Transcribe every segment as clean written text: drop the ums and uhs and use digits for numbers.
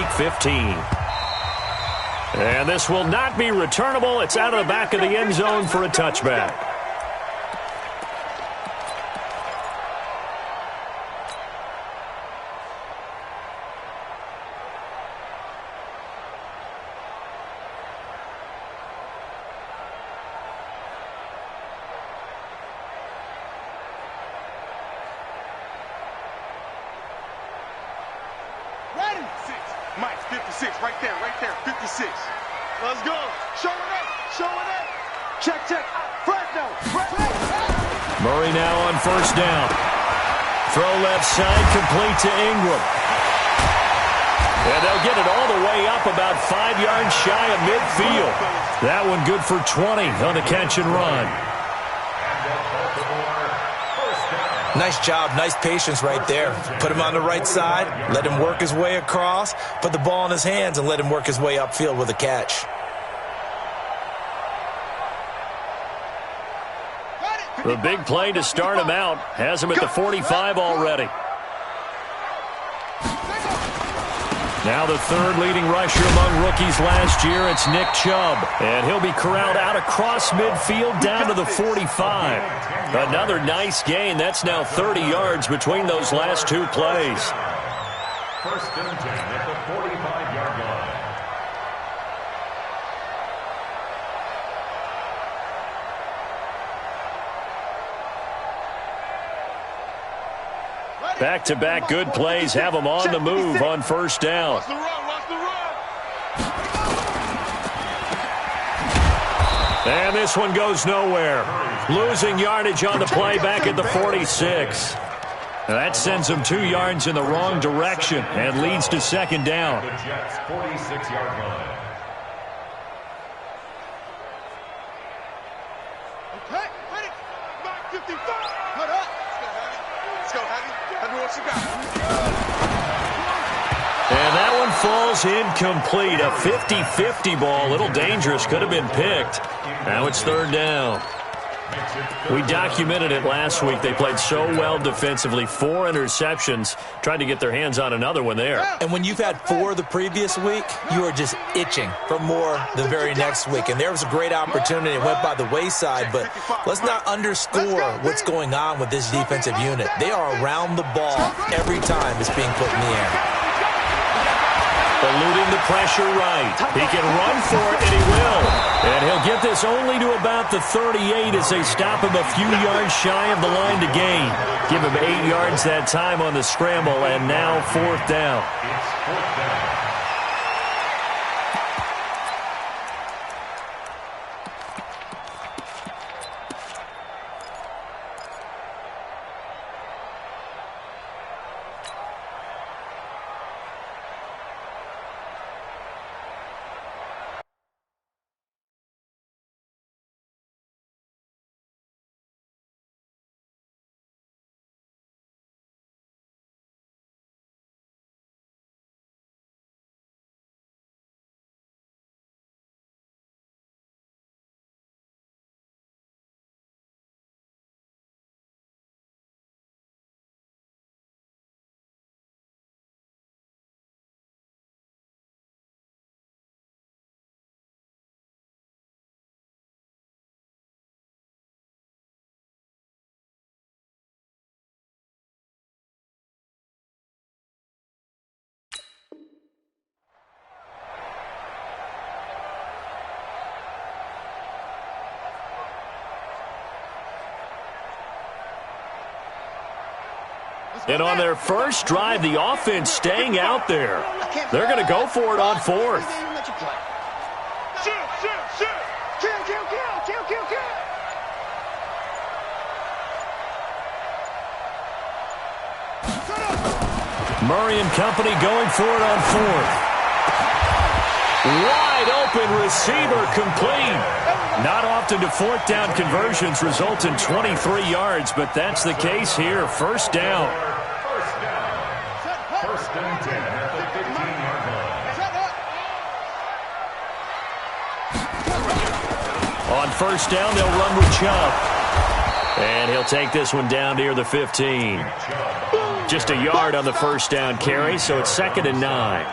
complete 15. And this will not be returnable. It's out of the back of the end zone for a touchback. Mike, 56, right there, 56. Let's go. Showing up. Check. Fresno. Murray now on first down. Throw left side, complete to Ingram. And they'll get it all the way up about 5 yards shy of midfield. That one good for 20 on the catch and run. Nice job, nice patience right there. Put him on the right side, let him work his way across, put the ball in his hands, and let him work his way upfield with a catch. The big play to start him out has him at the 45 already. Now the third leading rusher among rookies last year, it's Nick Chubb. And he'll be corralled out across midfield down to the 45. Another nice gain. That's now 30 yards between those last two plays. First and 10 at the 45-yard line. Back-to-back good plays have them on the move on first down. Watch the run. And this one goes nowhere. Losing yardage on the play back at the 46. Now that sends them 2 yards in the wrong direction and leads to second down. The Jets' 46-yard line. Okay, ready. 55. Put up. Let's go, Heavy. Heavy, what you got? And that one falls incomplete. A 50-50 ball. A little dangerous. Could have been picked. Now it's third down. We documented it last week. They played so well defensively. 4 interceptions. Tried to get their hands on another one there. And when you've had 4 the previous week, you are just itching for more the very next week. And there was a great opportunity. It went by the wayside, but let's not underscore what's going on with this defensive unit. They are around the ball every time it's being put in the air. Eluding the pressure right. He can run for it, and he will. And he'll get this only to about the 38 as they stop him a few yards shy of the line to gain. Give him 8 yards that time on the scramble, and now fourth down. It's fourth down. And on their first drive, the offense staying out there. They're going to go for it on fourth. Murray and company going for it on fourth. Wide open receiver complete. Not often do fourth down conversions result in 23 yards, but that's the case here. First down. First and 10 at the 15-yard line. On first down, they'll run with Chubb. And he'll take this one down near the 15. Just a yard on the first down carry, so it's 2nd and 9.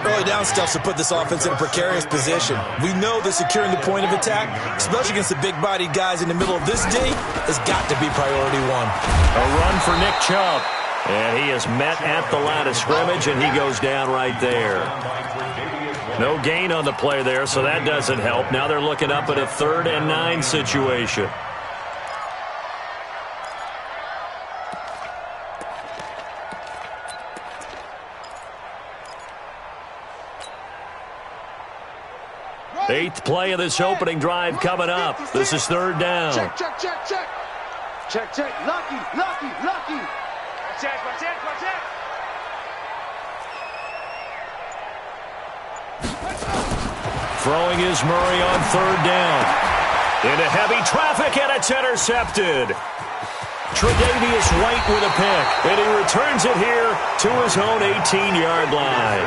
Early down stuff to put this offense in a precarious position. We know that securing the point of attack, especially against the big-bodied guys in the middle of this D, has got to be priority one. A run for Nick Chubb. And he is met at the line of scrimmage, and he goes down right there. No gain on the play there, so that doesn't help. Now they're looking up at a 3rd and 9 situation. Eighth play of this opening drive coming up. This is 3rd down. Check, check, check, check. Check, check. Lucky, lucky, lucky. Check, check, check. Throwing is Murray on 3rd down. Into heavy traffic, and it's intercepted. Tre'Davious White with a pick, and he returns it here to his own 18-yard line.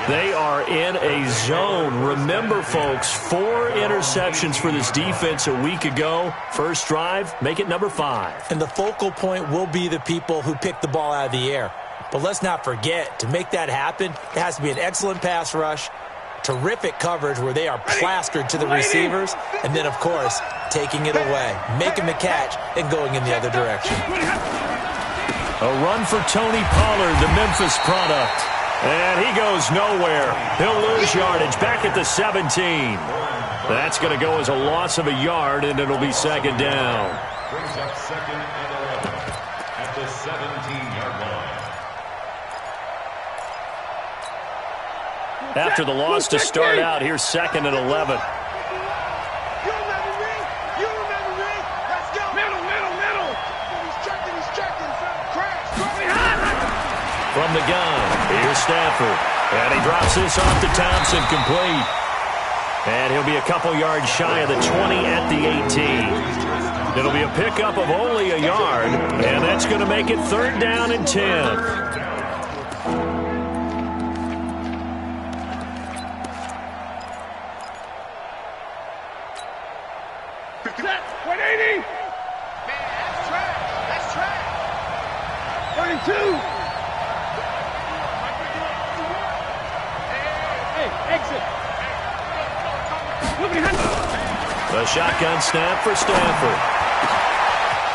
They are in a zone. Remember, folks, 4 interceptions for this defense a week ago. First drive, make it number 5. And the focal point will be the people who pick the ball out of the air. But let's not forget, to make that happen, it has to be an excellent pass rush, terrific coverage where they are plastered to the receivers, and then, of course, taking it away, making the catch, and going in the other direction. A run for Tony Pollard, the Memphis product. And he goes nowhere. He'll lose yardage back at the 17. That's going to go as a loss of a yard, and it'll be 2nd down. Brings up 2nd and 11 at the 17-yard line. After the loss to start out, here's 2nd and 11. You remember me? You remember me? Let's go. Middle. He's checking. Crash. From the gun, here's Stafford. And he drops this off to Thompson, complete. And he'll be a couple yards shy of the 20 at the 18. It'll be a pickup of only a yard, and that's going to make it 3rd down and 10. Set. 180. Man, that's trash. 32. Exit. The shotgun snap for Stafford.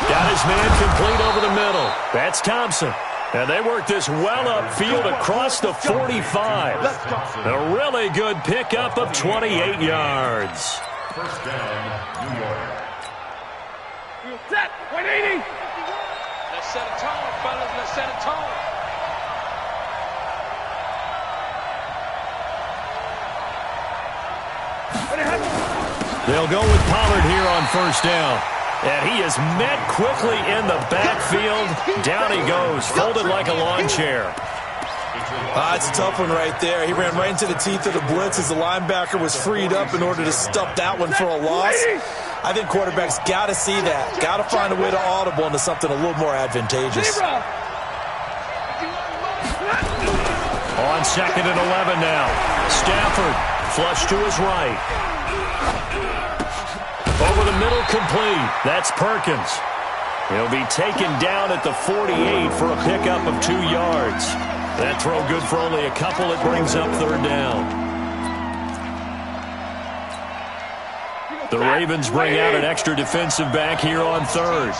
Got his man complete over the middle. That's Thompson. And they work this well upfield across the 45. A really good pickup of 28 yards. 1st down, New York. Set. 180. Let's set a tone, fellas. Let's set a tone. They'll go with Pollard here on 1st down. And he is met quickly in the backfield. Down he goes, folded like a lawn chair. It's a tough one right there. He ran right into the teeth of the blitz as the linebacker was freed up in order to stuff that one for a loss. I think quarterbacks got to see that. Got to find a way to audible into something a little more advantageous. On 2nd and 11 now. Stafford flush to his right. Over the middle, complete. That's Perkins. He'll be taken down at the 48 for a pickup of 2 yards. That throw good for only a couple. It brings up 3rd down. The Ravens bring out an extra defensive back here on 3rd.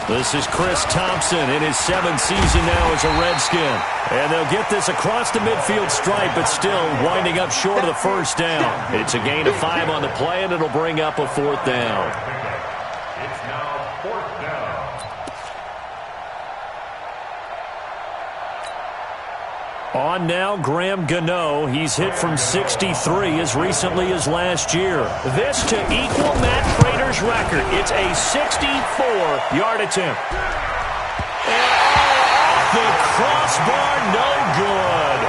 This is Chris Thompson in his 7th season now as a Redskin. And they'll get this across the midfield stripe, but still winding up short of the 1st down. It's a gain of 5 on the play, and it'll bring up a 4th down. It's now 4th down. On now, Graham Gano. He's hit from 63 as recently as last year. This to equal Matt Prater's record. It's a 64-yard attempt. And off the crossbar, no good.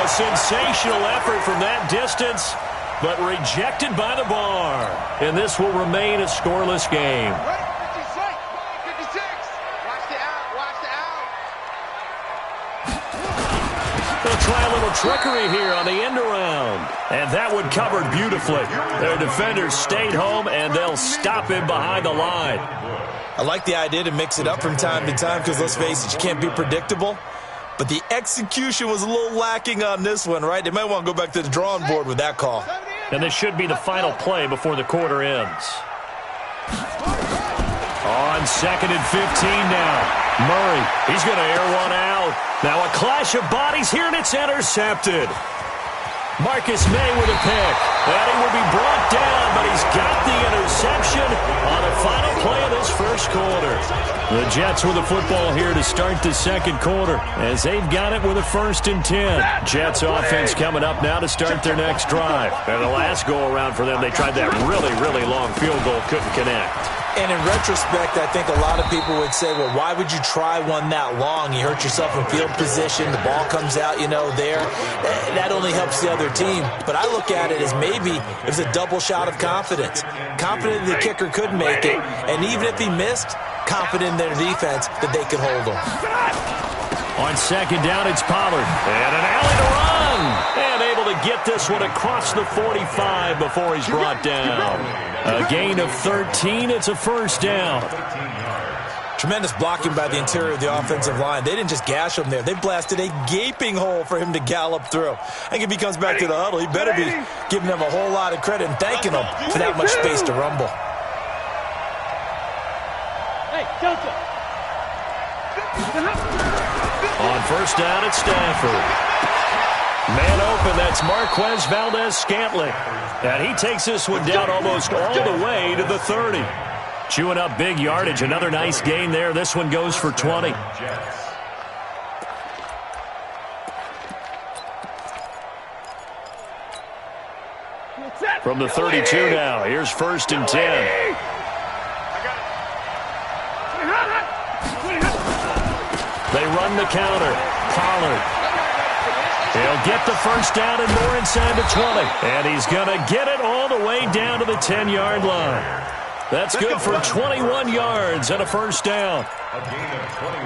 A sensational effort from that distance, but rejected by the bar. And this will remain a scoreless game. 56. Watch the out. They'll try a little trickery here on the end around. And that one covered beautifully. Their defenders stayed home, and they'll stop stop him behind the line. I like the idea to mix it up from time to time because, let's face it, you can't be predictable. But the execution was a little lacking on this one, right? They might want to go back to the drawing board with that call. And this should be the final play before the quarter ends. On 2nd and 15 now. Murray, he's going to air one out. Now a clash of bodies here, and it's intercepted. Marcus May with a pick. And he will be brought down, but he's got the interception on the final play of this first quarter. The Jets with the football here to start the second quarter as they've got it with a 1st and 10. Jets offense coming up now to start their next drive. And the last go-around for them, they tried that really, really long field goal, couldn't connect. And in retrospect, I think a lot of people would say, well, why would you try one that long? You hurt yourself in field position. The ball comes out, there. That only helps the other team. But I look at it as maybe it was a double shot of confidence. Confident the kicker could make it. And even if he missed, confident in their defense that they could hold him. On 2nd down, it's Pollard. And an alley to run. And able to get this one across the 45 before he's brought down. A gain of 13. It's a 1st down. Tremendous blocking by the interior of the offensive line. They didn't just gash him there. They blasted a gaping hole for him to gallop through. I think if he comes back to the huddle, he better be giving them a whole lot of credit and thanking them for that much space to rumble. Hey, Delta. On 1st down, it's Stafford. Man open, that's Marquez Valdez-Scantling. And he takes this one down almost all the way to the 30. Chewing up big yardage. Another nice gain there. This one goes for 20. From the 32 now, here's 1st and 10. They run the counter. Pollard. He'll get the 1st down and more inside the 20. And he's going to get it all the way down to the 10-yard line. That's good for 21 yards and a 1st down.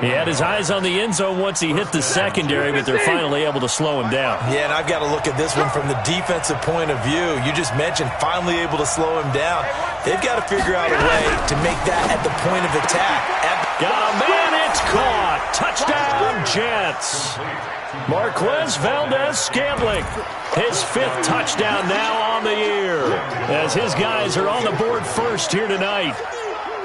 He had his eyes on the end zone once he hit the secondary, but they're finally able to slow him down. Yeah, and I've got to look at this one from the defensive point of view. You just mentioned finally able to slow him down. They've got to figure out a way to make that at the point of attack. Got a man, it's caught. Touchdown, Jets. Marquez Valdez-Scantling, his 5th touchdown now on the year, as his guys are on the board first here tonight.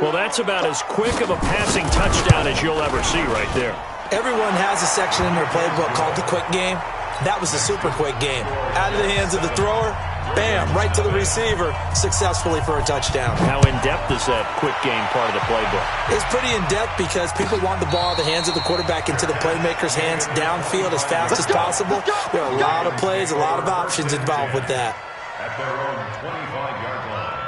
Well, that's about as quick of a passing touchdown as you'll ever see right there. Everyone has a section in their playbook called the quick game. That was the super quick game. Out of the hands of the thrower, bam, right to the receiver, successfully for a touchdown. How in-depth is that quick game part of the playbook? It's pretty in-depth because people want the ball in the hands of the quarterback into the playmaker's hands downfield as fast as possible. There are a lot of plays, a lot of options involved with that. At their own 25-yard line.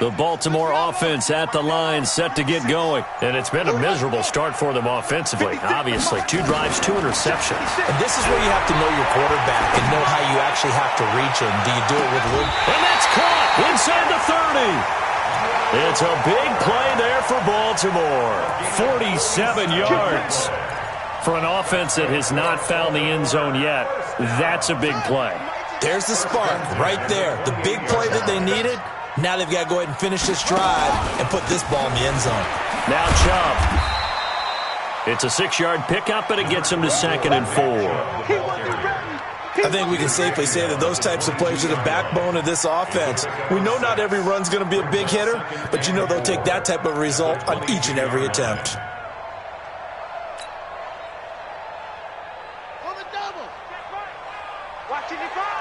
The Baltimore offense at the line, set to get going. And it's been a miserable start for them offensively. Obviously, 2 drives, 2 interceptions. And this is where you have to know your quarterback and know how you actually have to reach him. Do you do it with Luke? And that's caught inside the 30. It's a big play there for Baltimore. 47 yards. For an offense that has not found the end zone yet, that's a big play. There's the spark right there. The big play that they needed. Now they've got to go ahead and finish this drive and put this ball in the end zone. Now Chubb. It's a 6-yard pickup, and it gets him to 2nd and 4. I think we can safely say that those types of plays are the backbone of this offense. We know not every run's going to be a big hitter, but you know they'll take that type of result on each and every attempt. On the double. Watching it fire.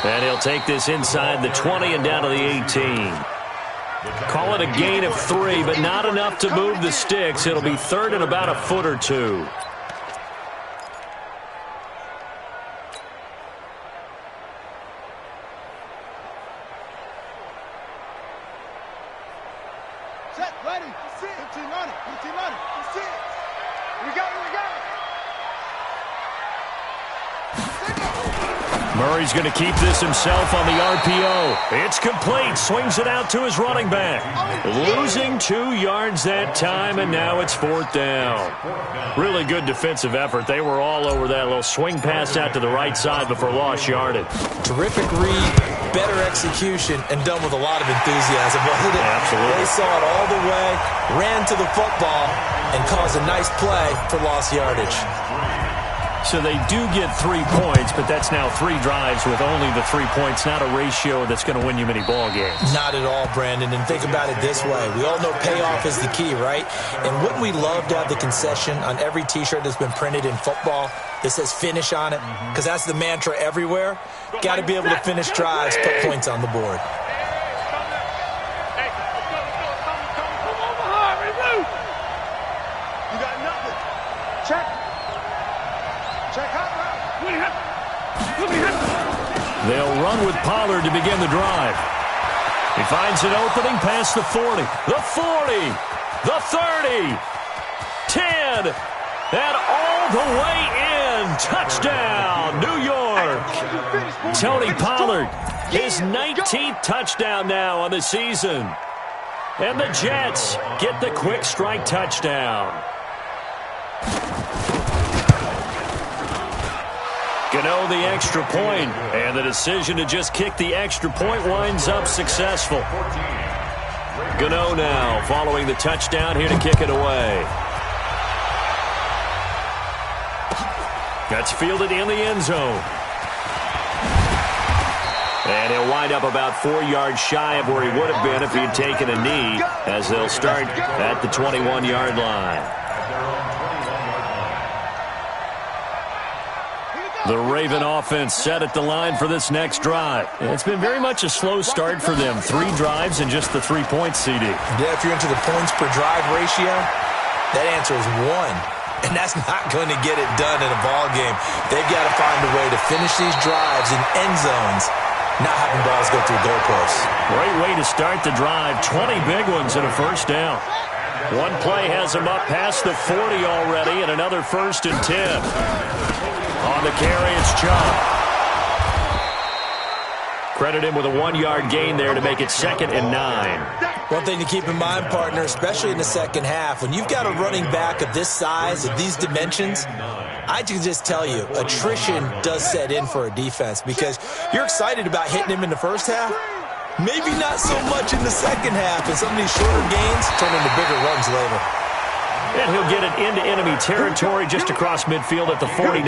And he'll take this inside the 20 and down to the 18. Call it a gain of 3, but not enough to move the sticks. It'll be third and about a foot or two. Set, ready. That's it. 15 on it. 15 on it. That's it. We got it. We got it. Murray's going to keep this himself on the RPO. It's complete. Swings it out to his running back. Losing 2 yards that time, and now it's fourth down. Really good defensive effort. They were all over that little swing pass out to the right side before lost yardage. Terrific read, better execution, and done with a lot of enthusiasm, wasn't it? Absolutely. They saw it all the way, ran to the football, and caused a nice play for lost yardage. So they do get 3 points, but that's now 3 drives with only the 3 points, not a ratio that's going to win you many ball games. Not at all, Brandon. And think about it this way. We all know payoff is the key, right? And wouldn't we love to have the concession on every T-shirt that's been printed in football that says finish on it? Because that's the mantra everywhere. Got to be able to finish drives, put points on the board. You got nothing. Check. Check out. They'll run with Pollard to begin the drive. He finds an opening past the 40, the 40, the 30, 10, and all the way in. Touchdown, New York. Tony Pollard, his 19th touchdown now on the season. And the Jets get the quick strike touchdown. Gano the extra point, and the decision to just kick the extra point winds up successful. Gano now following the touchdown here to kick it away. That's fielded in the end zone. And he'll wind up about 4 yards shy of where he would have been if he had taken a knee, as they'll start at the 21-yard line. The Raven offense set at the line for this next drive. It's been very much a slow start for them. 3 drives and just the 3 points, CD. Yeah, if you're into the points per drive ratio, that answer is 1. And that's not going to get it done in a ball game. They've got to find a way to finish these drives in end zones, not having balls go through goalposts. Great way to start the drive. 20 big ones and a first down. One play has them up past the 40 already, and another 1st and 10. On the carry, it's Chubb. Credit him with a 1-yard gain there to make it 2nd and 9. One thing to keep in mind, partner, especially in the second half, when you've got a running back of this size, of these dimensions, I can just tell you, attrition does set in for a defense because you're excited about hitting him in the first half. Maybe not so much in the second half, and some of these shorter gains turn into bigger runs later. And he'll get it into enemy territory just across midfield at the 49.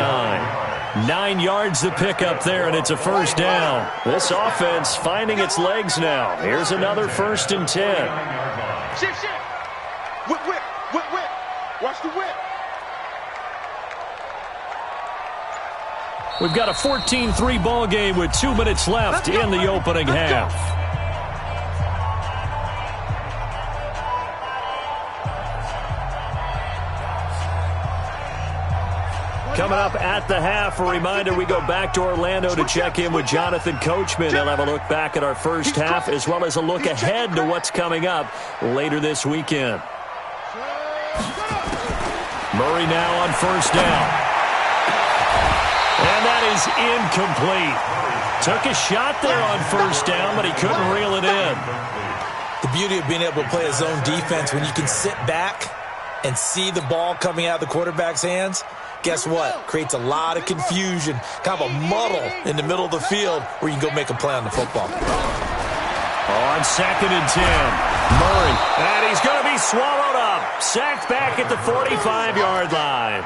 9 yards the pickup there, and it's a first down. This offense finding its legs now. Here's another 1st and 10. Shift. Whip. Watch the whip. We've got a 14-3 ball game with 2 minutes left in the opening half. Coming up at the half, a reminder, we go back to Orlando to check in with Jonathan Coachman. They'll have a look back at our first half as well as a look ahead to what's coming up later this weekend. Murray now on 1st down. And that is incomplete. Took a shot there on 1st down, but he couldn't reel it in. The beauty of being able to play a zone defense when you can sit back and see the ball coming out of the quarterback's hands, guess what? Creates a lot of confusion, kind of a muddle in the middle of the field where you can go make a play on the football. On 2nd and 10, Murray, and he's going to be swallowed up. Sacked back at the 45-yard line.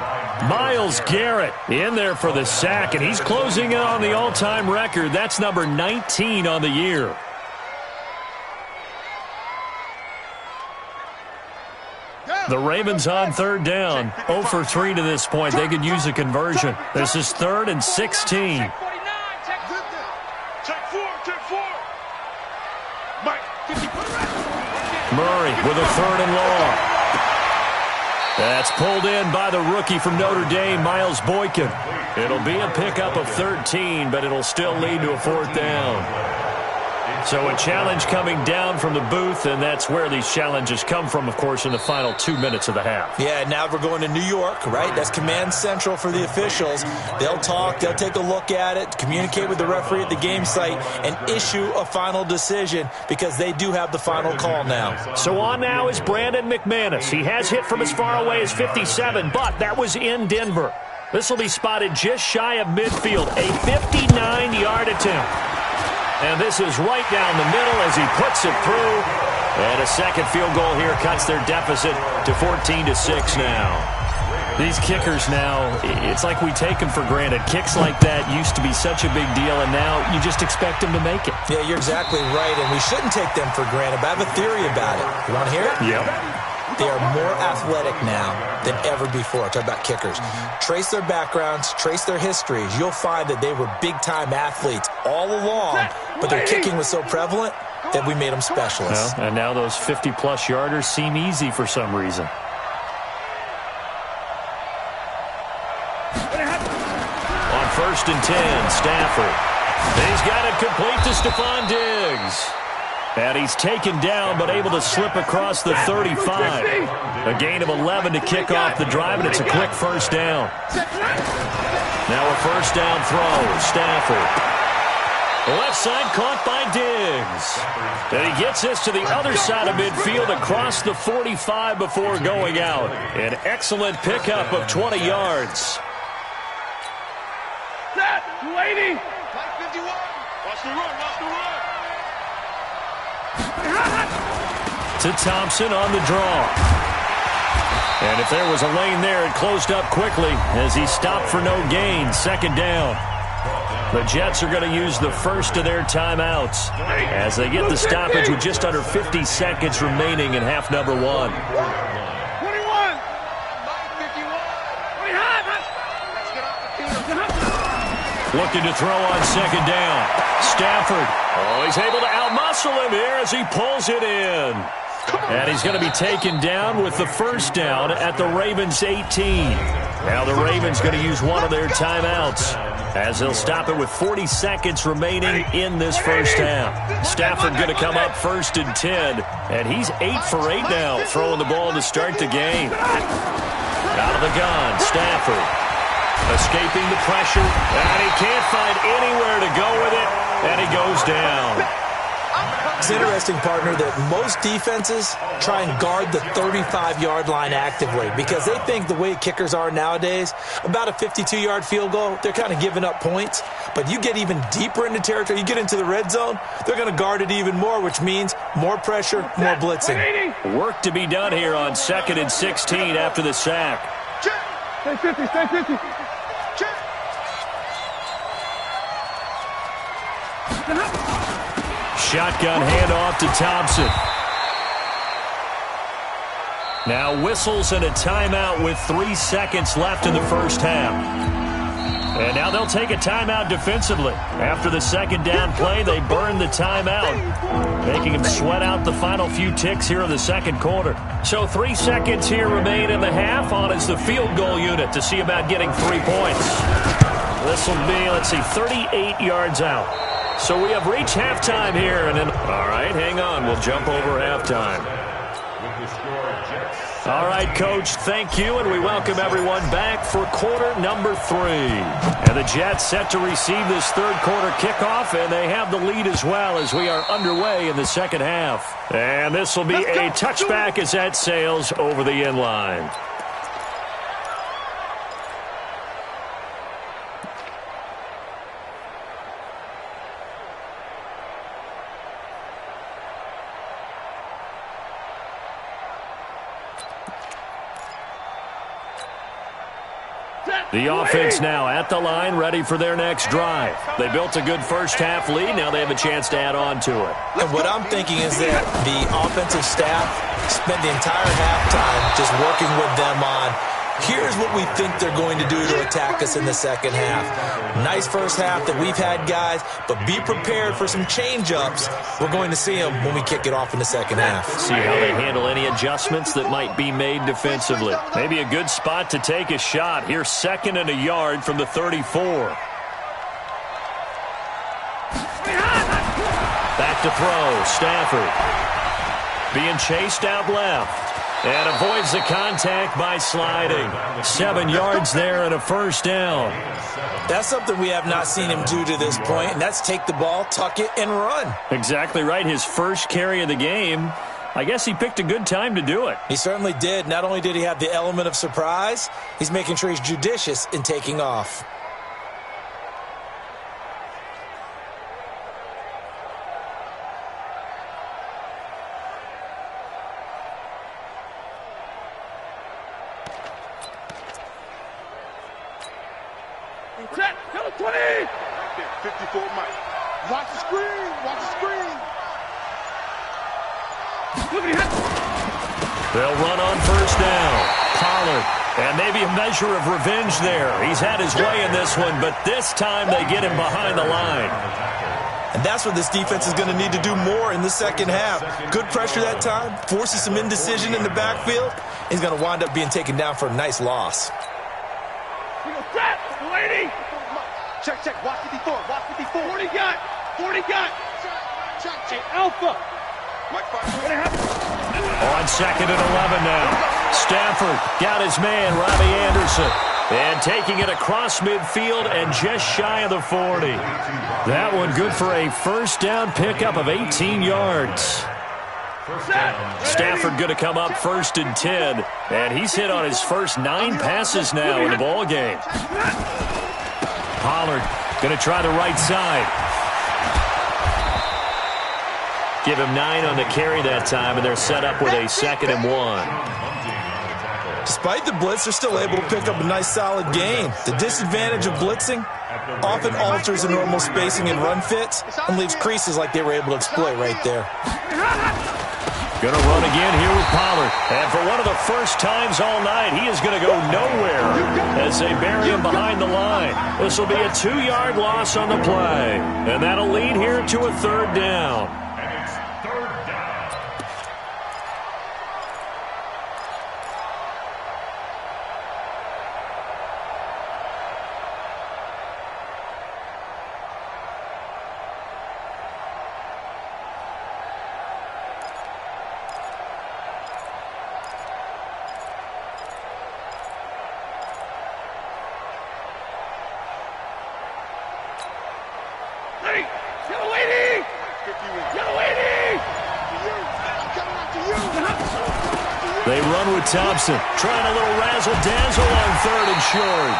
Myles Garrett in there for the sack, and he's closing in on the all-time record. That's number 19 on the year. The Ravens on 3rd down. 0 for 3 to this point. They could use a conversion. This is 3rd and 16. Check 4. Mike. Murray with a 3rd and long. That's pulled in by the rookie from Notre Dame, Miles Boykin. It'll be a pickup of 13, but it'll still lead to a 4th down. So a challenge coming down from the booth, and that's where these challenges come from, of course, in the final 2 minutes of the half. Yeah, now we're going to New York, right? That's command central for the officials. They'll talk, they'll take a look at it, communicate with the referee at the game site, and issue a final decision because they do have the final call now. So on now is Brandon McManus. He has hit from as far away as 57, but that was in Denver. This will be spotted just shy of midfield, a 59-yard attempt. And this is right down the middle as he puts it through. And a second field goal here cuts their deficit to 14-6 now. These kickers now, it's like we take them for granted. Kicks like that used to be such a big deal, and now you just expect them to make it. Yeah, you're exactly right, and we shouldn't take them for granted, but I have a theory about it. You want to hear it? Yep. They are more athletic now than ever before. Talk about kickers. Trace their backgrounds, trace their histories. You'll find that they were big-time athletes all along, but their kicking was so prevalent that we made them specialists. Well, and now those 50-plus yarders seem easy for some reason. On 1st and 10, Stafford. He's got it complete to Stephon Diggs. And he's taken down, but able to slip across the 35. A gain of 11 to kick off the drive, and it's a quick 1st down. Now a 1st down throw. Stafford. Left side caught by Diggs. And he gets this to the other side of midfield across the 45 before going out. An excellent pickup of 20 yards. Set, 280. Mike 51. Watch the run, watch the run. To Thompson on the draw. And if there was a lane there, it closed up quickly as he stopped for no gain. 2nd down. The Jets are going to use the first of their timeouts as they get the stoppage with just under 50 seconds remaining in half number 1. 21. Mike 51. Let's get off the field. Looking to throw on 2nd down. Stafford. Oh, he's able to outmuscle him here as he pulls it in. And he's going to be taken down with the 1st down at the Ravens' 18. Now the Ravens going to use one of their timeouts as they'll stop it with 40 seconds remaining in this 1st half. Stafford going to come up 1st and 10. And he's 8 for 8 now, throwing the ball to start the game. Out of the gun, Stafford. Escaping the pressure, and he can't find anywhere to go with it, and he goes down. It's interesting, partner, that most defenses try and guard the 35-yard line actively because they think the way kickers are nowadays, about a 52-yard field goal, they're kind of giving up points. But you get even deeper into territory, you get into the red zone, they're going to guard it even more, which means more pressure, more blitzing. Work to be done here on 2nd and 16 after the sack. Stay 50, stay 50. Shotgun handoff to Thompson. Now whistles and a timeout with 3 seconds left in the 1st half. And now they'll take a timeout defensively. After the 2nd down play, they burn the timeout, making them sweat out the final few ticks here in the 2nd quarter. So 3 seconds here remain in the half. On is the field goal unit to see about getting 3 points. This will be, let's see, 38 yards out. So we have reached halftime here. And then, all right, hang on. We'll jump over halftime. All right, Coach, thank you, and we welcome everyone back for quarter number 3. And the Jets set to receive this 3rd quarter kickoff, and they have the lead as well as we are underway in the 2nd half. And this will be a touchback as that sails over the end line. The offense now at the line, ready for their next drive. They built a good 1st half lead. Now they have a chance to add on to it. And what I'm thinking is that the offensive staff spent the entire halftime just working with them on Here's what we think they're going to do to attack us in the second half. Nice first half that we've had, guys, but be prepared for some change-ups. We're going to see them when we kick it off in the second half. See how they handle any adjustments that might be made defensively. Maybe a good spot to take a shot. Here's 2nd and a yard from the 34. Back to throw, Stafford. Being chased out left. And avoids the contact by sliding. 7 yards there and a first down. That's something we have not seen him do to this point, and that's take the ball, tuck it, and run. Exactly right. His first carry of the game. I guess he picked a good time to do it. He certainly did. Not only did he have the element of surprise, he's making sure he's judicious in taking off. Set, go 20! 54 Mike. Watch the screen, watch the screen. They'll run on first down. Pollard, and maybe a measure of revenge there. He's had his way in this one, but this time they get him behind the line. And that's what this defense is going to need to do more in the second half. Good pressure that time, forces some indecision in the backfield. He's going to wind up being taken down for a nice loss. Check, check, watch 54, watch 54. 40 got, 40 got. Check, check, Alpha. On 2nd and 11 now. Stafford got his man, Robbie Anderson. And taking it across midfield and just shy of the 40. That one good for a first down pickup of 18 yards. Stafford going to come up 1st and 10. And he's hit on his first 9 passes now in the ball game. Pollard going to try the right side. Give him 9 on the carry that time, and they're set up with a 2nd and 1. Despite the blitz, they're still able to pick up a nice solid gain. The disadvantage of blitzing often alters the normal spacing and run fits and leaves creases like they were able to exploit right there. Going to run again here with Pollard. And for one of the first times all night, he is going to go nowhere as they bury him behind the line. This will be a 2-yard loss on the play. And that'll lead here to a 3rd down. And it's 3rd down. They run with Thompson, trying a little razzle-dazzle on 3rd and short.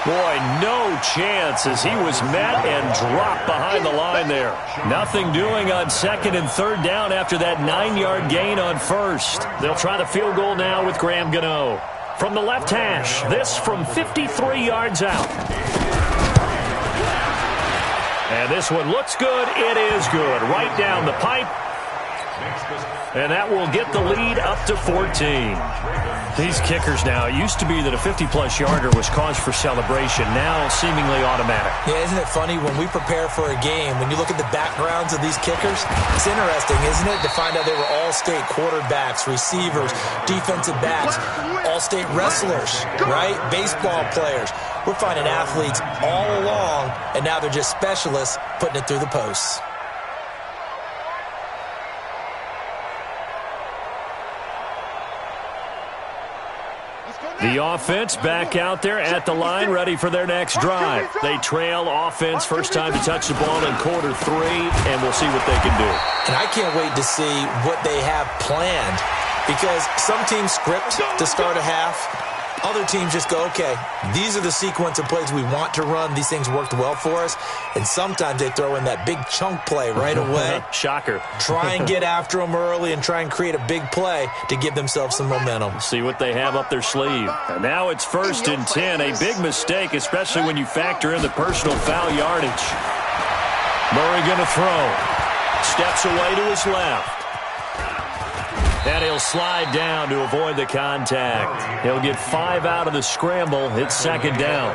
Boy, no chance as he was met and dropped behind the line there. Nothing doing on 2nd and 3rd down after that 9-yard gain on 1st. They'll try the field goal now with Graham Gano. From the left hash, this from 53 yards out. And this one looks good. It is good. Right down the pipe. And that will get the lead up to 14. These kickers now, it used to be that a 50-plus yarder was cause for celebration. Now seemingly automatic. Yeah, isn't it funny when we prepare for a game, when you look at the backgrounds of these kickers, it's interesting, isn't it, to find out they were all-state quarterbacks, receivers, defensive backs, all-state wrestlers, right? Baseball players. We're finding athletes all along, and now they're just specialists putting it through the posts. The offense back out there at the line, ready for their next drive. They trail offense, first time to touch the ball in quarter 3, and we'll see what they can do. And I can't wait to see what they have planned, because some teams script to start a half. Other teams just go, okay, these are the sequence of plays we want to run. These things worked well for us. And sometimes they throw in that big chunk play right away. Shocker. Try and get after them early and try and create a big play to give themselves some momentum. See what they have up their sleeve. And now it's 1st and 10. A big mistake, especially when you factor in the personal foul yardage. Murray going to throw. Steps away to his left. And he'll slide down to avoid the contact. He'll get 5 out of the scramble. It's second down.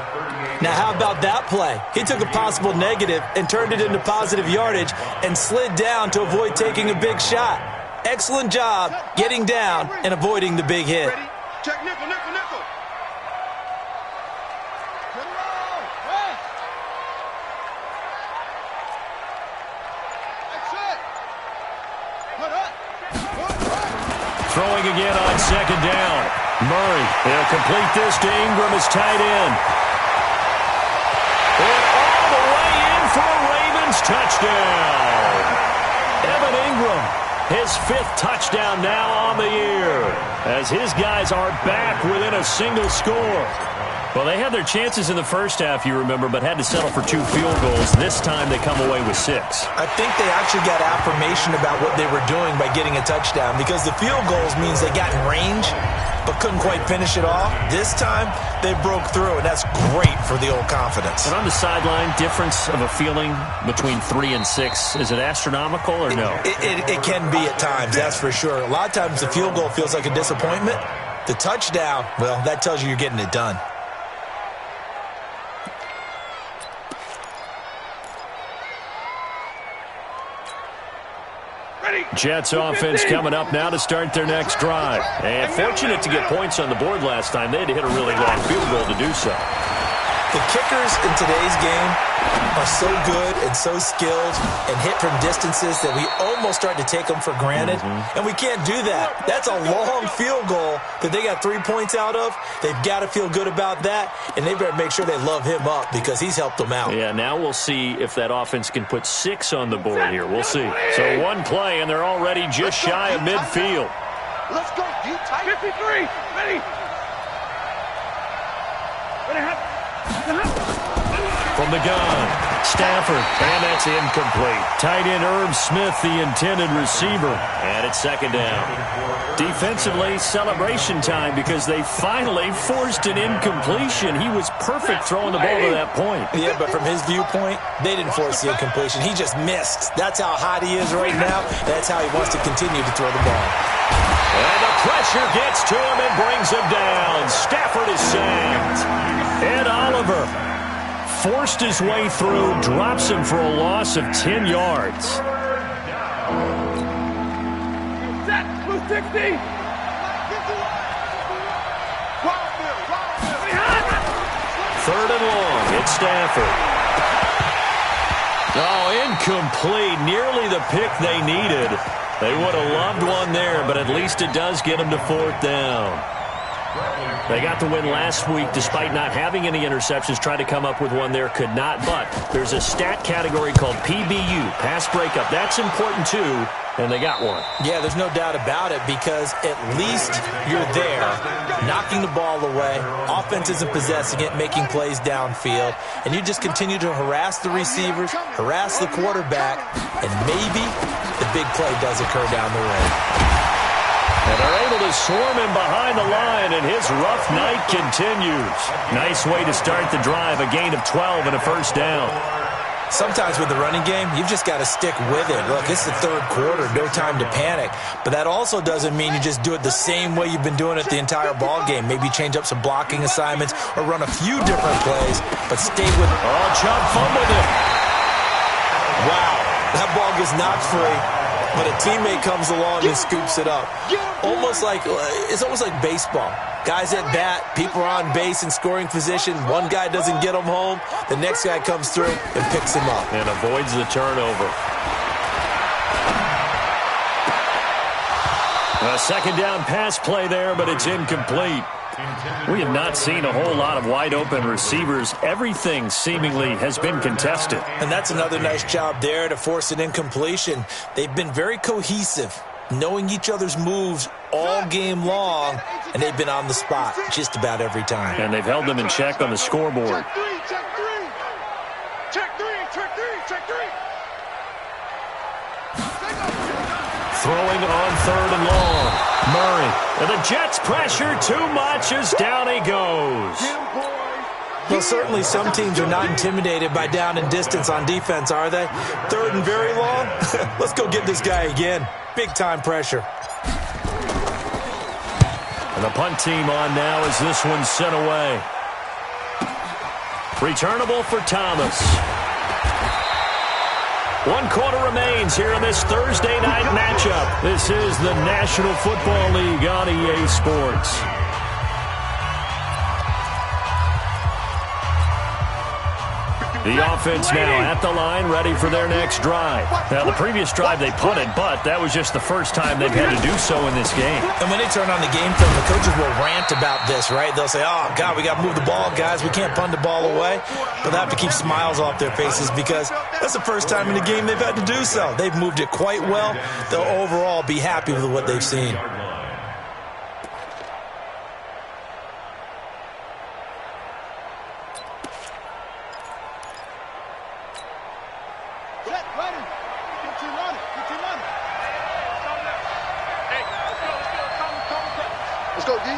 Now, how about that play? He took a possible negative and turned it into positive yardage and slid down to avoid taking a big shot. Excellent job getting down and avoiding the big hit. Ready? Check nickel, nickel, nickel. Get low. Hey. That's it. Put up. Throwing again on second down. Murray, he'll complete this to Ingram as tight end. And all the way in for a Ravens touchdown. Evan Ingram, his 5th touchdown now on the year, as his guys are back within a single score. Well, they had their chances in the first half, you remember, but had to settle for 2 field goals. This time they come away with 6. I think they actually got affirmation about what they were doing by getting a touchdown, because the field goals means they got in range but couldn't quite finish it off. This time they broke through, and that's great for the old confidence. And on the sideline, difference of a feeling between 3 and 6, is it astronomical or no? It can be at times, that's for sure. A lot of times the field goal feels like a disappointment. The touchdown, well, that tells you you're getting it done. Jets offense coming up now to start their next drive. And fortunate to get points on the board last time. They had to hit a really long field goal to do so. The kickers in today's game are so good and so skilled and hit from distances that we almost start to take them for granted. And we can't do that. That's a long field goal that they got 3 points out of. They've got to feel good about that, and they better make sure they love him up because he's helped them out. Yeah, now we'll see if that offense can put 6 on the board here. We'll see. So one play, and they're already just shy of midfield. Let's go. You tight. 53. Ready. From the gun, Stafford, and that's incomplete. Tight end Herb Smith, the intended receiver, and it's second down. Defensively, celebration time because they finally forced an incompletion. He was perfect throwing the ball to that point. Yeah, but from his viewpoint, they didn't force the incompletion. He just missed. That's how hot he is right now. That's how he wants to continue to throw the ball. And the pressure gets to him and brings him down. Stafford is sacked. Ed Oliver forced his way through, drops him for a loss of 10 yards. Set. 60. Third and long. It's Stafford. Oh, incomplete. Nearly the pick they needed. They would have loved one there, but at least it does get them to 4th down. They got the win last week despite not having any interceptions. Tried to come up with one there, could not. But there's a stat category called PBU, pass breakup. That's important too, and they got one. Yeah, there's no doubt about it because at least you're there, knocking the ball away. Offense isn't possessing it, making plays downfield. And you just continue to harass the receivers, harass the quarterback, and maybe the big play does occur down the road. And they're able to swarm him behind the line, and his rough night continues. Nice way to start the drive, a gain of 12 and a first down. Sometimes with the running game, you've just got to stick with it. Look, it's the third quarter, no time to panic. But that also doesn't mean you just do it the same way you've been doing it the entire ball game. Maybe change up some blocking assignments or run a few different plays, but stay with it. Oh, Chubb fumbled it. Wow, that ball gets knocked free, but a teammate comes along and scoops it up. It's almost like baseball. Guys at bat, people are on base in scoring position. One guy doesn't get him home. The next guy comes through and picks him up. And avoids the turnover. A second down pass play there, but it's incomplete. We have not seen a whole lot of wide-open receivers. Everything seemingly has been contested. And that's another nice job there to force an incompletion. They've been very cohesive, knowing each other's moves all game long, and they've been on the spot just about every time. And they've held them in check on the scoreboard. Check 3, check 3. Check 3, check 3, check 3. Throwing on third and long. Murray. And the Jets pressure too much as down he goes. Well, certainly some teams are not intimidated by down and distance on defense, are they? Third and very long? Let's go get this guy again. Big time pressure. And the punt team on now as this one's sent away. Returnable for Thomas. 1 quarter remains here in this Thursday night matchup. This is the National Football League on EA Sports. The offense now at the line, ready for their next drive. Now, the previous drive they punted, but that was just the first time they've had to do so in this game. And when they turn on the game film, the coaches will rant about this, right? They'll say, oh, God, we got to move the ball, guys. We can't punt the ball away. But they have to keep smiles off their faces because that's the first time in the game they've had to do so. They've moved it quite well. They'll overall be happy with what they've seen. Let's go, D.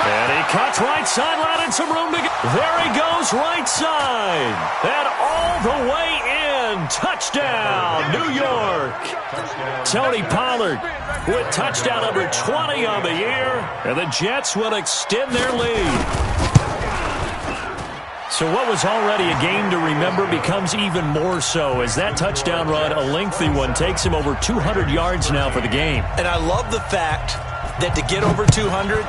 And he cuts right side, allowed some room to get. There he goes, right side. And all the way in. Touchdown, New York. Tony Pollard with touchdown number 20 on the year. And the Jets will extend their lead. So what was already a game to remember becomes even more so as that touchdown run, a lengthy one, takes him over 200 yards now for the game. And I love the fact that to get over 200,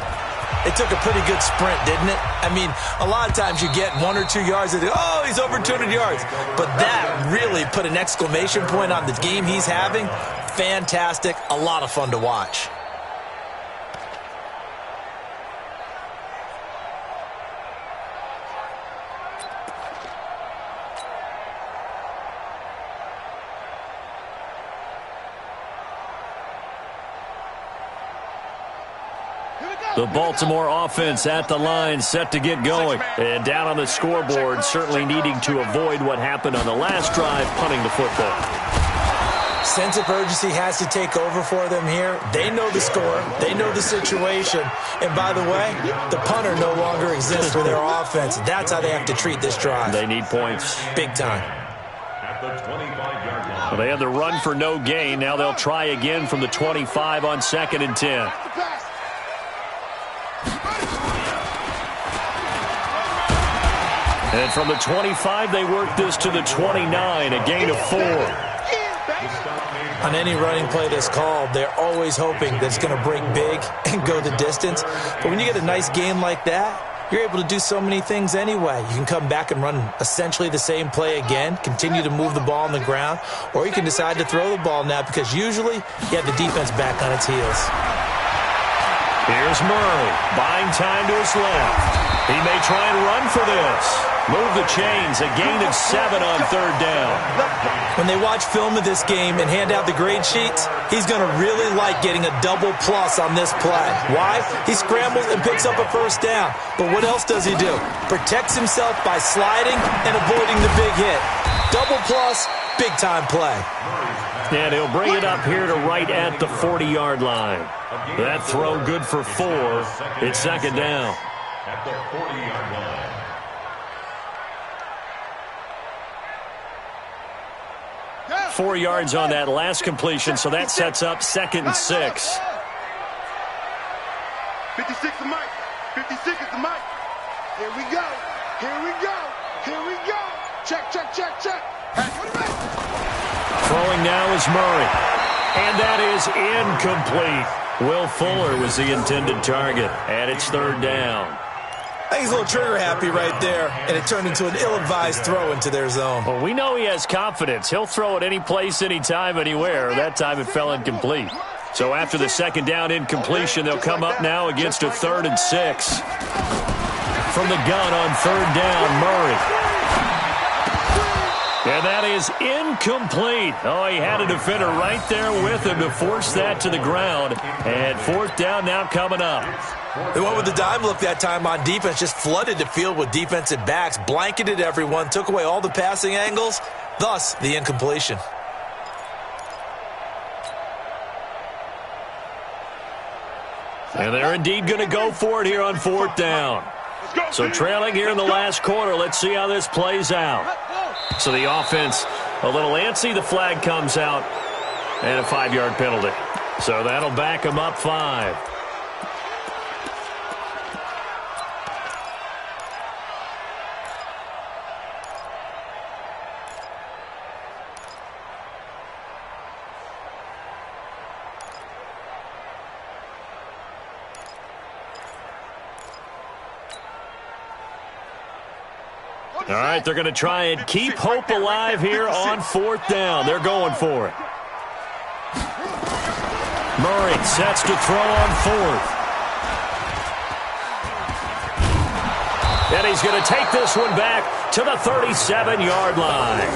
it took a pretty good sprint, didn't it? I mean, a lot of times you get 1 or 2 yards and oh, he's over 200 yards. But that really put an exclamation point on the game he's having. Fantastic. A lot of fun to watch. The Baltimore offense at the line, set to get going. And down on the scoreboard, certainly needing to avoid what happened on the last drive, punting the football. Sense of urgency has to take over for them here. They know the score. They know the situation. And by the way, the punter no longer exists for their offense. That's how they have to treat this drive. They need points. Big time. At the 25-yard line. Well, they had the run for no gain. Now they'll try again from the 25 on 2nd and 10. And from the 25, they work this to the 29, a gain of 4. On any running play that's called, they're always hoping that it's going to break big and go the distance. But when you get a nice gain like that, you're able to do so many things anyway. You can come back and run essentially the same play again, continue to move the ball on the ground, or you can decide to throw the ball now because usually you have the defense back on its heels. Here's Murray, buying time to his left. He may try and run for this. Move the chains, a gain of 7 on 3rd down. When they watch film of this game and hand out the grade sheets, he's going to really like getting a double plus on this play. Why? He scrambles and picks up a 1st down. But what else does he do? Protects himself by sliding and avoiding the big hit. Double plus, big time play. And he'll bring it up here to right at the 40-yard line. That throw good for 4. It's 2nd down. At the 40-yard line. 4 yards on that last completion, so that sets up 2nd and 6. 56 is Mike. 56 is the Mike. Here we go. Here we go. Here we go. Check, check, check, check. Throwing now is Murray. And that is incomplete. Will Fuller was the intended target, and it's 3rd down. I think he's a little trigger happy right there, and it turned into an ill-advised throw into their zone. Well, we know he has confidence. He'll throw it any place, anytime, anywhere. That time it fell incomplete. So after the 2nd down incompletion, they'll come up now against a 3rd and 6. From the gun on 3rd down, Murray. And that is incomplete. Oh, he had a defender right there with him to force that to the ground. And 4th down now coming up. They went with the dime look that time on defense, just flooded the field with defensive backs, blanketed everyone, took away all the passing angles, thus the incompletion. And they're indeed going to go for it here on 4th down. So trailing here in the last quarter, let's see how this plays out. So the offense a little antsy. The flag comes out and a 5-yard penalty. So that'll back them up 5. All right, they're going to try and keep hope alive here on 4th down. They're going for it. Murray sets to throw on 4th. And he's going to take this one back to the 37-yard line.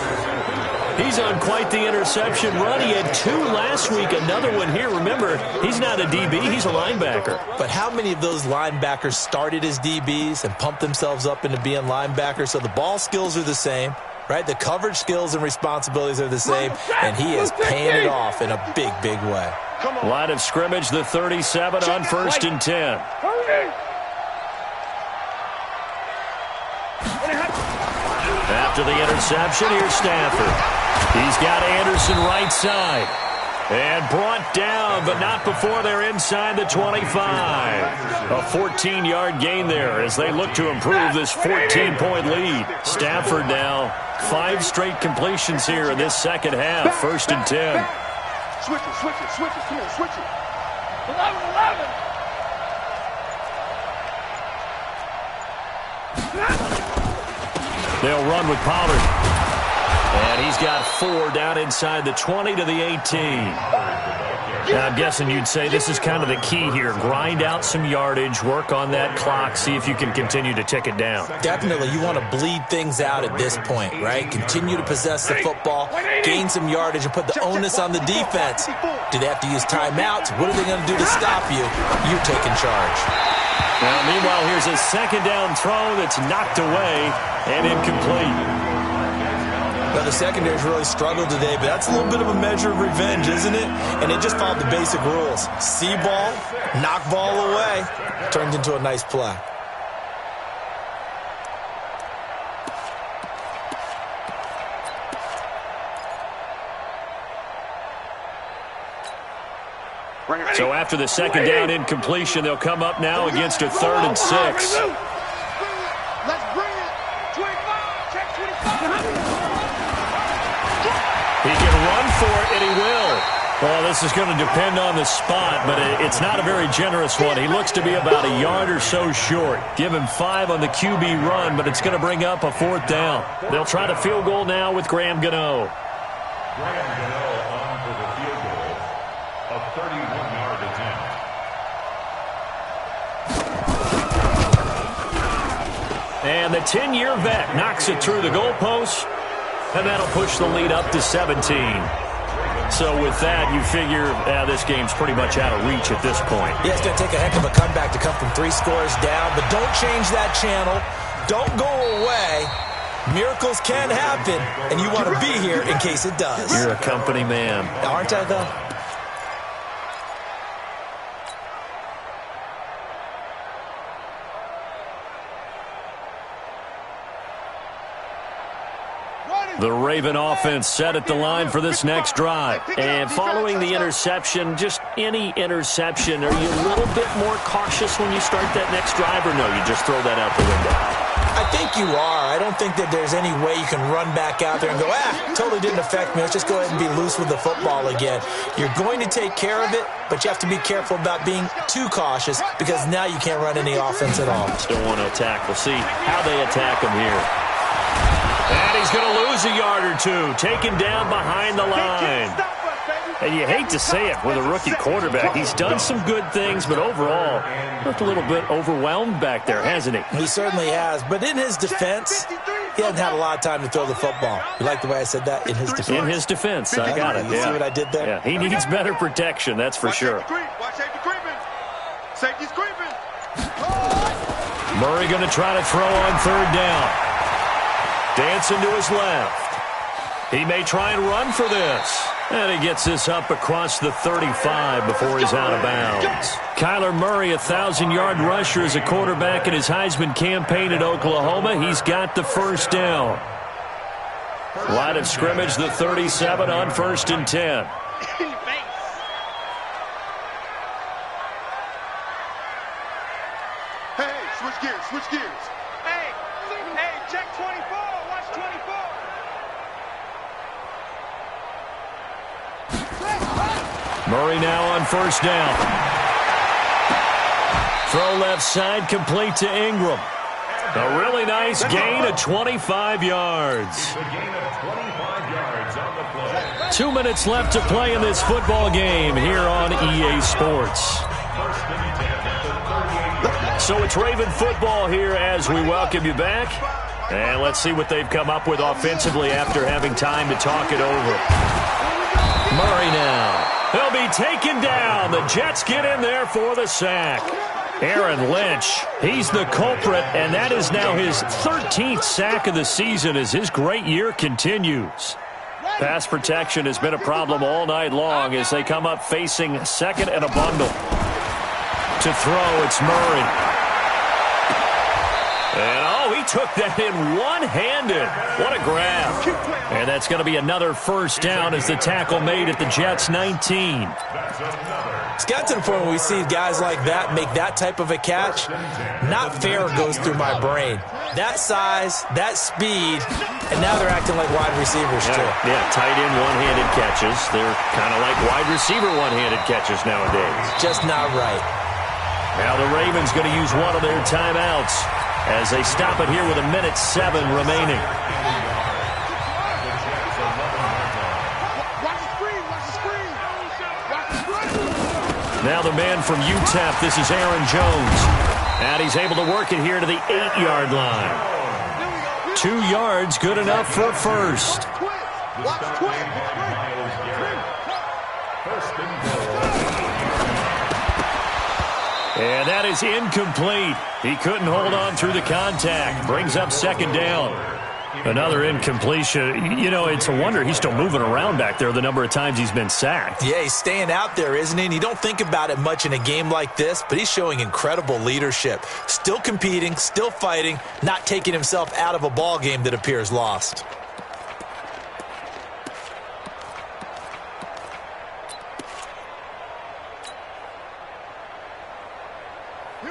He's on quite the interception run. He had 2 last week, another one here. Remember, he's not a DB, he's a linebacker. But how many of those linebackers started as DBs and pumped themselves up into being linebackers? So the ball skills are the same, right? The coverage skills and responsibilities are the same, and he is paying it off in a big, big way. Line of scrimmage, the 37 on 1st and 10. After the interception, here's Stafford. He's got Anderson right side. And brought down, but not before they're inside the 25. A 14-yard gain there as they look to improve this 14-point lead. Stafford now 5 straight completions here in this second half. 1st and 10. Switch it. Come on, switch it. 11. They'll run with Pollard. And he's got 4 down inside the 20 to the 18. Now, I'm guessing you'd say this is kind of the key here. Grind out some yardage, work on that clock, see if you can continue to tick it down. Definitely. You want to bleed things out at this point, right? Continue to possess the football, gain some yardage, and put the onus on the defense. Do they have to use timeouts? What are they going to do to stop you? You're taking charge. Now, meanwhile, here's a 2nd down throw that's knocked away and incomplete. Well, the secondary's really struggled today, but that's a little bit of a measure of revenge, isn't it? And they just followed the basic rules. See ball, knock ball away. Turned into a nice play. So after the 2nd down incompletion, they'll come up now against a 3rd and 6. Let's bring it. 25. Check 25. He can run for it, and he will. Well, this is going to depend on the spot, but it's not a very generous one. He looks to be about a yard or so short. Give him 5 on the QB run, but it's going to bring up a 4th down. They'll try to field goal now with Graham Gano. Graham Gano on for the field goal, a 31-yard attempt. And the 10-year vet knocks it through the goalpost, and that'll push the lead up to 17. So with that, you figure this game's pretty much out of reach at this point. Yeah, it's going to take a heck of a comeback to come from 3 scores down, but don't change that channel. Don't go away. Miracles can happen, and you want to be here in case it does. You're a company man. Aren't I, though? The Raven offense set at the line for this next drive. And following the interception, just any interception, are you a little bit more cautious when you start that next drive, or no, you just throw that out the window? I think you are. I don't think that there's any way you can run back out there and go, totally didn't affect me. Let's just go ahead and be loose with the football again. You're going to take care of it, but you have to be careful about being too cautious because now you can't run any offense at all. Still want to attack. We'll see how they attack him here. And he's going to lose a yard or 2, taken down behind the line. And you hate to say it with a rookie quarterback. He's done some good things, but overall, looked a little bit overwhelmed back there, hasn't he? He certainly has. But in his defense, he hasn't had a lot of time to throw the football. You like the way I said that? In his defense. In his defense. I got it. You see what I did there? Yeah, he needs better protection, that's for sure. Watch safety creeping. Safety's creeping. Murray going to try to throw on 3rd down. Dancing to his left. He may try and run for this. And he gets this up across the 35 before he's out of bounds. Kyler Murray, 1,000-yard rusher as a quarterback in his Heisman campaign at Oklahoma. He's got the 1st down. Line of scrimmage, the 37 on 1st and 10. Hey, switch gears, switch gears. Hey, check 24, watch 24. Murray now on 1st down. Throw left side, complete to Ingram. A really nice gain of 25 yards. A gain of 25 yards on the play. 2 minutes left to play in this football game here on EA Sports. First and 10 at the 38. So it's Raven football here as we welcome you back. And let's see what they've come up with offensively after having time to talk it over. Murray now. He'll be taken down. The Jets get in there for the sack. Aaron Lynch, he's the culprit, and that is now his 13th sack of the season as his great year continues. Pass protection has been a problem all night long as they come up facing second and a bundle. To throw, it's Murray. And, he took that in one-handed. What a grab. And that's going to be another first down as the tackle made at the Jets' 19. It's got to the point where we see guys like that make that type of a catch. Not fair goes through my brain. That size, that speed, and now they're acting like wide receivers too. Yeah, tight end one-handed catches. They're kind of like wide receiver one-handed catches nowadays. Just not right. Now the Ravens going to use one of their timeouts as they stop it here with 1:07 remaining. Now the man from UTEP, this is Aaron Jones. And he's able to work it here to the 8-yard line. 2 yards, good enough for first. And that is incomplete. He couldn't hold on through the contact. Brings up 2nd down. Another incompletion. You know, it's a wonder he's still moving around back there the number of times he's been sacked. Yeah, he's staying out there, isn't he? And you don't think about it much in a game like this, but he's showing incredible leadership. Still competing, still fighting, not taking himself out of a ball game that appears lost.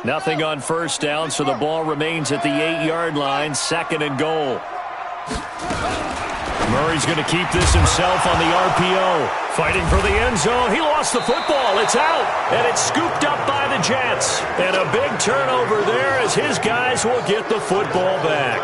Nothing on first down, so the ball remains at the 8-yard line, 2nd and goal. Murray's going to keep this himself on the RPO. Fighting for the end zone. He lost the football. It's out, and it's scooped up by the Jets. And a big turnover there as his guys will get the football back.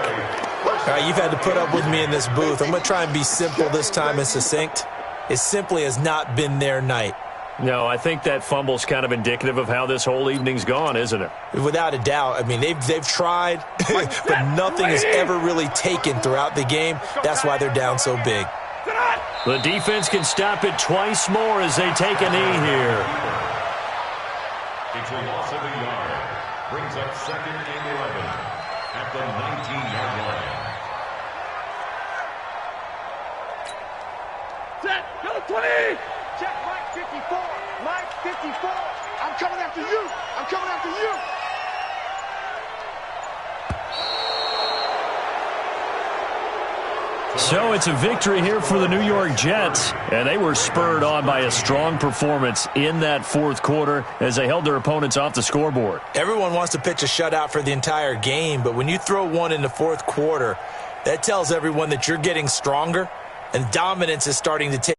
All right, you've had to put up with me in this booth. I'm going to try and be simple this time and succinct. It simply has not been their night. No, I think that fumble's kind of indicative of how this whole evening's gone, isn't it? Without a doubt. I mean, they've tried, but nothing has ever really taken throughout the game. That's why they're down so big. The defense can stop it twice more as they take a knee here. It's a loss of a yard. Brings up 2nd and 11 at the 19-yard line. Set, go 20! Check Mike 54. Mike 54. I'm coming after you. I'm coming after you. So it's a victory here for the New York Jets, and they were spurred on by a strong performance in that 4th quarter as they held their opponents off the scoreboard. Everyone wants to pitch a shutout for the entire game, but when you throw one in the 4th quarter, that tells everyone that you're getting stronger and dominance is starting to take